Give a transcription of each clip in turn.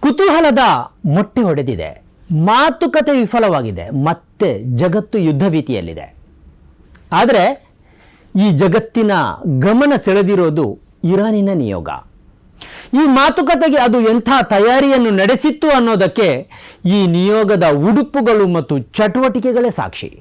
ಕುತೂಹಲದ ಮೊಟ್ಟೆ ಹೊಡೆದಿದೆ, ಮಾತುಕತೆ ವಿಫಲವಾಗಿದೆ, ಮತ್ತೆ ಜಗತ್ತು ಯುದ್ಧ ಭೀತಿಯಲ್ಲಿದೆ. ಆದರೆ ಈ ಜಗತ್ತಿನ ಗಮನ ಸೆಳೆದಿರೋದು ಇರಾನಿನ ನಿಯೋಗ. ಈ ಮಾತುಕತೆಗೆ ಅದು ಎಂಥ ತಯಾರಿಯನ್ನು ನಡೆಸಿತ್ತು ಅನ್ನೋದಕ್ಕೆ ಈ ನಿಯೋಗದ ಉಡುಪುಗಳು ಮತ್ತು ಚಟುವಟಿಕೆಗಳೇ ಸಾಕ್ಷಿ.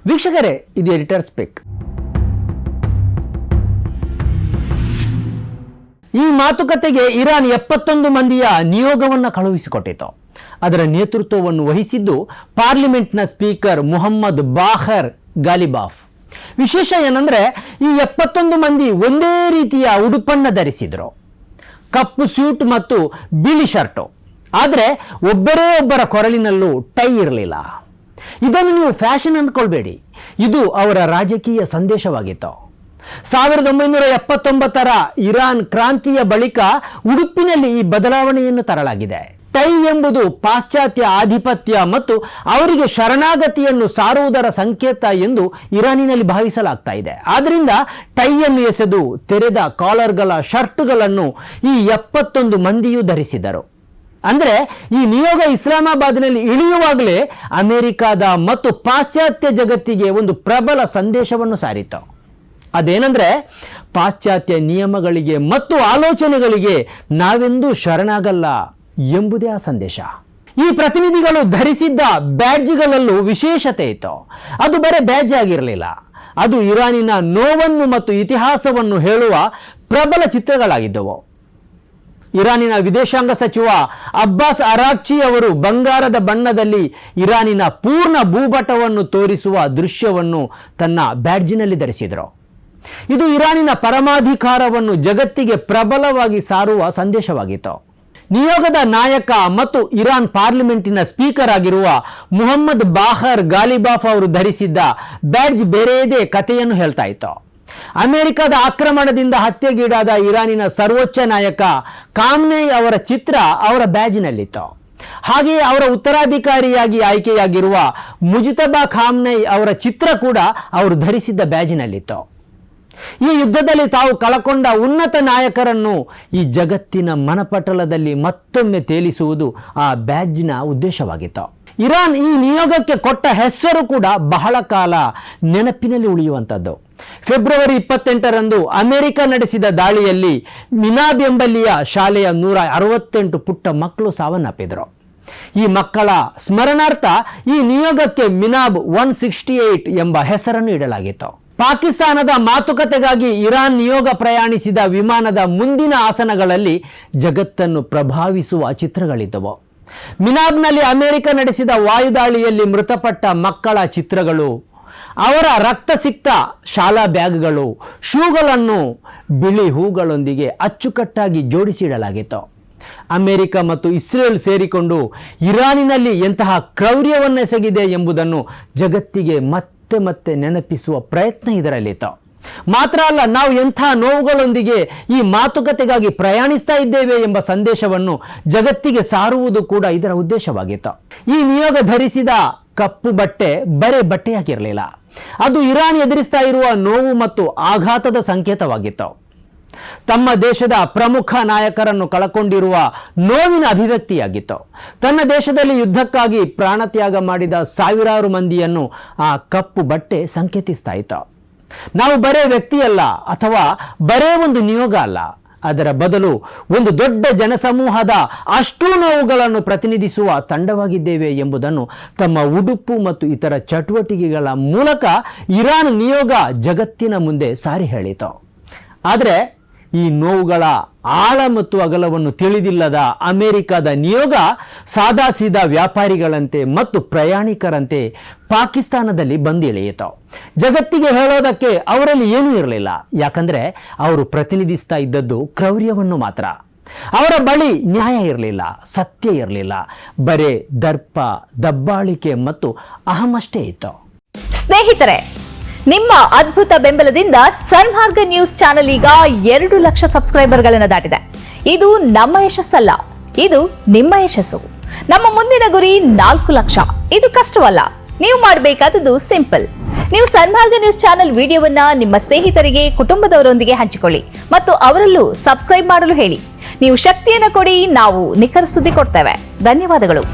ವೀಕ್ಷಕರೇ, ಇದು ಎಡಿಟರ್ಸ್ ಪಿಕ್. ಈ ಮಾತುಕತೆಗೆ ಇರಾನ್ 71 ಮಂದಿಯ ನಿಯೋಗವನ್ನು ಕಳುಹಿಸಿಕೊಟ್ಟಿತು. ಅದರ ನೇತೃತ್ವವನ್ನು ವಹಿಸಿದ್ದು ಪಾರ್ಲಿಮೆಂಟ್ನ ಸ್ಪೀಕರ್ ಮೊಹಮ್ಮದ್ ಬಾಖರ್ ಗಾಲಿಬಾಫ್. ವಿಶೇಷ ಏನಂದ್ರೆ, ಈ 71 ಮಂದಿ ಒಂದೇ ರೀತಿಯ ಉಡುಪನ್ನು ಧರಿಸಿದ್ರು, ಕಪ್ಪು ಸ್ಯೂಟ್ ಮತ್ತು ಬಿಳಿ ಶರ್ಟು. ಆದರೆ ಒಬ್ಬರೇ ಒಬ್ಬರ ಕೊರಳಿನಲ್ಲೂ ಟೈ ಇರಲಿಲ್ಲ. ಇದನ್ನು ನೀವು ಫ್ಯಾಷನ್ ಅಂದ್ಕೊಳ್ಬೇಡಿ, ಇದು ಅವರ ರಾಜಕೀಯ ಸಂದೇಶವಾಗಿತ್ತು. 1979ರ ಇರಾನ್ ಕ್ರಾಂತಿಯ ಬಳಿಕ ಉಡುಪಿನಲ್ಲಿ ಈ ಬದಲಾವಣೆಯನ್ನು ತರಲಾಗಿದೆ. ಟೈ ಎಂಬುದು ಪಾಶ್ಚಾತ್ಯ ಆಧಿಪತ್ಯ ಮತ್ತು ಅವರಿಗೆ ಶರಣಾಗತಿಯನ್ನು ಸಾರುವುದರ ಸಂಕೇತ ಎಂದು ಇರಾನಿನಲ್ಲಿ ಭಾವಿಸಲಾಗ್ತಾ ಇದೆ. ಆದ್ದರಿಂದ ಟೈಯನ್ನು ಎಸೆದು ತೆರೆದ ಕಾಲರ್ಗಳ ಶರ್ಟುಗಳನ್ನು ಈ 71 ಮಂದಿಯೂ ಧರಿಸಿದರು. ಅಂದರೆ ಈ ನಿಯೋಗ ಇಸ್ಲಾಮಾಬಾದ್ನಲ್ಲಿ ಇಳಿಯುವಾಗಲೇ ಅಮೆರಿಕಾದ ಮತ್ತು ಪಾಶ್ಚಾತ್ಯ ಜಗತ್ತಿಗೆ ಒಂದು ಪ್ರಬಲ ಸಂದೇಶವನ್ನು ಸಾರಿತು. ಅದೇನೆಂದರೆ, ಪಾಶ್ಚಾತ್ಯ ನಿಯಮಗಳಿಗೆ ಮತ್ತು ಆಲೋಚನೆಗಳಿಗೆ ನಾವೆಂದೂ ಶರಣಾಗಲ್ಲ ಎಂಬುದೇ ಆ ಸಂದೇಶ. ಈ ಪ್ರತಿನಿಧಿಗಳು ಧರಿಸಿದ್ದ ಬ್ಯಾಡ್ಜ್ಗಳಲ್ಲೂ ವಿಶೇಷತೆ ಇತ್ತು. ಅದು ಬರೀ ಬ್ಯಾಡ್ಜ್ ಆಗಿರಲಿಲ್ಲ, ಅದು ಇರಾನಿನ ನೋವನ್ನು ಮತ್ತು ಇತಿಹಾಸವನ್ನು ಹೇಳುವ ಪ್ರಬಲ ಚಿತ್ರಗಳಾಗಿದ್ದವು. ಇರಾನಿನ ವಿದೇಶಾಂಗ ಸಚಿವ ಅಬ್ಬಾಸ್ ಅರಾಕ್ಚಿ ಅವರು ಬಂಗಾರದ ಬಣ್ಣದಲ್ಲಿ ಇರಾನಿನ ಪೂರ್ಣ ಭೂಪಟವನ್ನು ತೋರಿಸುವ ದೃಶ್ಯವನ್ನು ತನ್ನ ಬ್ಯಾಡ್ಜಿನಲ್ಲಿ ಧರಿಸಿದರು. ಇದು ಇರಾನಿನ ಪರಮಾಧಿಕಾರವನ್ನು ಜಗತ್ತಿಗೆ ಪ್ರಬಲವಾಗಿ ಸಾರುವ ಸಂದೇಶವಾಗಿತ್ತು. ನಿಯೋಗದ ನಾಯಕ ಮತ್ತು ಇರಾನ್ ಪಾರ್ಲಿಮೆಂಟಿನ ಸ್ಪೀಕರ್ ಆಗಿರುವ ಮೊಹಮ್ಮದ್ ಬಾಖರ್ ಗಾಲಿಬಾಫ್ ಅವರು ಧರಿಸಿದ್ದ ಬ್ಯಾಡ್ಜ್ ಬೇರೆಯದೇ ಕಥೆಯನ್ನು ಹೇಳ್ತಾ ಇತ್ತು. ಅಮೆರಿಕದ ಆಕ್ರಮಣದಿಂದ ಹತ್ಯೆಗೀಡಾದ ಇರಾನಿನ ಸರ್ವೋಚ್ಚ ನಾಯಕ ಖಾಮ್ನೇಯಿ ಅವರ ಚಿತ್ರ ಅವರ ಬ್ಯಾಡ್ಜ್ನಲ್ಲಿತ್ತು. ಹಾಗೆಯೇ ಅವರ ಉತ್ತರಾಧಿಕಾರಿಯಾಗಿ ಆಯ್ಕೆಯಾಗಿರುವ ಮುಜ್ತಬಾ ಖಾಮ್ನೇಯಿ ಅವರ ಚಿತ್ರ ಕೂಡ ಅವರು ಧರಿಸಿದ್ದ ಬ್ಯಾಡ್ಜ್ನಲ್ಲಿತ್ತು. ಈ ಯುದ್ಧದಲ್ಲಿ ತಾವು ಕಳಕೊಂಡ ಉನ್ನತ ನಾಯಕರನ್ನು ಈ ಜಗತ್ತಿನ ಮನಪಟಲದಲ್ಲಿ ಮತ್ತೊಮ್ಮೆ ತೇಲಿಸುವುದು ಆ ಬ್ಯಾಡ್ಜ್ನ ಉದ್ದೇಶವಾಗಿತ್ತು. ಇರಾನ್ ಈ ನಿಯೋಗಕ್ಕೆ ಕೊಟ್ಟ ಹೆಸರು ಕೂಡ ಬಹಳ ಕಾಲ ನೆನಪಿನಲ್ಲಿ ಉಳಿಯುವಂಥದ್ದು. ಫೆಬ್ರವರಿ 28ರಂದು ಅಮೆರಿಕ ನಡೆಸಿದ ದಾಳಿಯಲ್ಲಿ ಮಿನಾಬ್ ಎಂಬಲ್ಲಿಯ ಶಾಲೆಯ 168 ಪುಟ್ಟ ಮಕ್ಕಳು ಸಾವನ್ನಪ್ಪಿದರು. ಈ ಮಕ್ಕಳ ಸ್ಮರಣಾರ್ಥ ಈ ನಿಯೋಗಕ್ಕೆ ಮಿನಾಬ್ 168 ಎಂಬ ಹೆಸರನ್ನು ಇಡಲಾಗಿತ್ತು. ಪಾಕಿಸ್ತಾನದ ಮಾತುಕತೆಗಾಗಿ ಇರಾನ್ ನಿಯೋಗ ಪ್ರಯಾಣಿಸಿದ ವಿಮಾನದ ಮುಂದಿನ ಆಸನಗಳಲ್ಲಿ ಜಗತ್ತನ್ನು ಪ್ರಭಾವಿಸುವ ಚಿತ್ರಗಳಿದ್ದವು. ಮಿನಾಬ್ನಲ್ಲಿ ಅಮೆರಿಕ ನಡೆಸಿದ ವಾಯುದಾಳಿಯಲ್ಲಿ ಮೃತಪಟ್ಟ ಮಕ್ಕಳ ಚಿತ್ರಗಳು, ಅವರ ರಕ್ತಸಿಕ್ತ ಶಾಲಾ ಬ್ಯಾಗ್ಗಳು, ಶೂಗಳನ್ನು ಬಿಳಿ ಹೂಗಳೊಂದಿಗೆ ಅಚ್ಚುಕಟ್ಟಾಗಿ ಜೋಡಿಸಿಡಲಾಗಿತ್ತು. ಅಮೆರಿಕ ಮತ್ತು ಇಸ್ರೇಲ್ ಸೇರಿಕೊಂಡು ಇರಾನಿನಲ್ಲಿ ಎಂತಹ ಕ್ರೌರ್ಯವನ್ನೆಸಗಿದೆ ಎಂಬುದನ್ನು ಜಗತ್ತಿಗೆ ಮತ್ತೆ ನೆನಪಿಸುವ ಪ್ರಯತ್ನ ಇದರಲ್ಲಿತ್ತು. ಮಾತ್ರ ಅಲ್ಲ, ನಾವು ಎಂಥ ನೋವುಗಳೊಂದಿಗೆ ಈ ಮಾತುಕತೆಗಾಗಿ ಪ್ರಯಾಣಿಸ್ತಾ ಇದ್ದೇವೆ ಎಂಬ ಸಂದೇಶವನ್ನು ಜಗತ್ತಿಗೆ ಸಾರುವುದು ಕೂಡ ಇದರ ಉದ್ದೇಶವಾಗಿತ್ತು. ಈ ನಿಯೋಗ ಧರಿಸಿದ ಕಪ್ಪು ಬಟ್ಟೆ ಬರೇ ಬಟ್ಟೆಯಾಗಿರಲಿಲ್ಲ, ಅದು ಇರಾನ್ ಎದುರಿಸ್ತಾ ಇರುವ ನೋವು ಮತ್ತು ಆಘಾತದ ಸಂಕೇತವಾಗಿತ್ತು. ತಮ್ಮ ದೇಶದ ಪ್ರಮುಖ ನಾಯಕರನ್ನು ಕಳಕೊಂಡಿರುವ ನೋವಿನ ಅಭಿವ್ಯಕ್ತಿಯಾಗಿತ್ತು. ತನ್ನ ದೇಶದಲ್ಲಿ ಯುದ್ಧಕ್ಕಾಗಿ ಪ್ರಾಣತ್ಯಾಗ ಮಾಡಿದ ಸಾವಿರಾರು ಮಂದಿಯನ್ನು ಆ ಕಪ್ಪು ಬಟ್ಟೆ ಸಂಕೇತಿಸ್ತಾ ಇತ್ತು. ನಾವು ಬರೇ ವ್ಯಕ್ತಿಯಲ್ಲ ಅಥವಾ ಬರೇ ಒಂದು ನಿಯೋಗ ಅಲ್ಲ, ಅದರ ಬದಲು ಒಂದು ದೊಡ್ಡ ಜನಸಮೂಹದ ಅಷ್ಟೂ ನೋವುಗಳನ್ನು ಪ್ರತಿನಿಧಿಸುವ ತಂಡವಾಗಿದ್ದೇವೆ ಎಂಬುದನ್ನು ತಮ್ಮ ಉಡುಪು ಮತ್ತು ಇತರ ಚಟುವಟಿಕೆಗಳ ಮೂಲಕ ಇರಾನ್ ನಿಯೋಗ ಜಗತ್ತಿನ ಮುಂದೆ ಸಾರಿ ಹೇಳಿತು. ಆದರೆ ಈ ನೋವುಗಳ ಆಳ ಮತ್ತು ಅಗಲವನ್ನು ತಿಳಿದಿಲ್ಲದ ಅಮೆರಿಕದ ನಿಯೋಗ ಸಾದಾಸೀದಾ ವ್ಯಾಪಾರಿಗಳಂತೆ ಮತ್ತು ಪ್ರಯಾಣಿಕರಂತೆ ಪಾಕಿಸ್ತಾನದಲ್ಲಿ ಬಂದಿಳಿಯಿತು. ಜಗತ್ತಿಗೆ ಹೇಳೋದಕ್ಕೆ ಅವರಲ್ಲಿ ಏನೂ ಇರಲಿಲ್ಲ, ಯಾಕಂದರೆ ಅವರು ಪ್ರತಿನಿಧಿಸ್ತಾ ಇದ್ದದ್ದು ಕ್ರೌರ್ಯವನ್ನು ಮಾತ್ರ. ಅವರ ಬಳಿ ನ್ಯಾಯ ಇರಲಿಲ್ಲ, ಸತ್ಯ ಇರಲಿಲ್ಲ, ಬರೇ ದರ್ಪ, ದಬ್ಬಾಳಿಕೆ ಮತ್ತು ಅಹಮಷ್ಟೇ ಇತ್ತು. ಸ್ನೇಹಿತರೆ, ನಿಮ್ಮ ಅದ್ಭುತ ಬೆಂಬಲದಿಂದ ಸನ್ಮಾರ್ಗ ನ್ಯೂಸ್ ಚಾನೆಲ್ ಈಗ 2 ಲಕ್ಷ ಸಬ್ಸ್ಕ್ರೈಬರ್ಗಳನ್ನು ದಾಟಿದೆ. ಇದು ನಮ್ಮ ಯಶಸ್ಸಲ್ಲ, ಇದು ನಿಮ್ಮ ಯಶಸ್ಸು. ನಮ್ಮ ಮುಂದಿನ ಗುರಿ 4 ಲಕ್ಷ. ಇದು ಕಷ್ಟವಲ್ಲ. ನೀವು ಮಾಡಬೇಕಾದದ್ದು ಸಿಂಪಲ್. ನೀವು ಸನ್ಮಾರ್ಗ ನ್ಯೂಸ್ ಚಾನೆಲ್ ವಿಡಿಯೋವನ್ನ ನಿಮ್ಮ ಸ್ನೇಹಿತರಿಗೆ, ಕುಟುಂಬದವರೊಂದಿಗೆ ಹಂಚಿಕೊಳ್ಳಿ ಮತ್ತು ಅವರಲ್ಲೂ ಸಬ್ಸ್ಕ್ರೈಬ್ ಮಾಡಲು ಹೇಳಿ. ನೀವು ಶಕ್ತಿಯನ್ನು ಕೊಡಿ, ನಾವು ನಿಖರ ಸುದ್ದಿ ಕೊಡ್ತೇವೆ. ಧನ್ಯವಾದಗಳು.